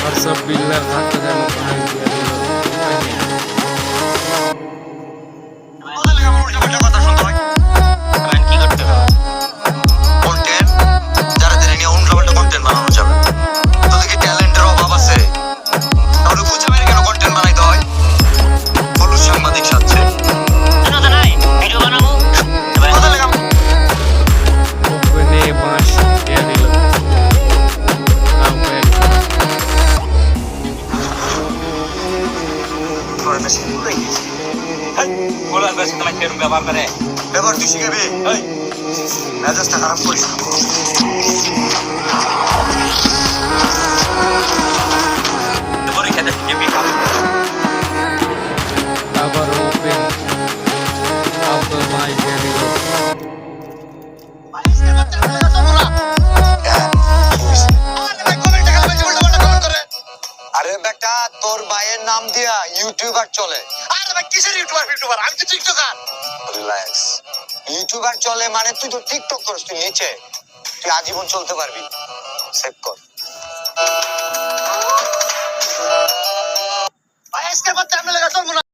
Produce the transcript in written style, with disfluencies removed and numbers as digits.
और सब बिल्डर खाते थे ব্যবহার তুই শিখাবি মেজাজটা খারাপ করিস আবার ওপেন আবার মাই আরে বেটা তোর ভাইয়ের নাম দিয়া ইউটিউবার চলে আরে ভাই কিসের ইউটিউবার আমি তো টিকটকার রিল্যাক্স ইউটিউবার চলে মানে তুই তো টিকটক করিস তুই নিচে তুই আজীবন চলতে পারবি সেভ কর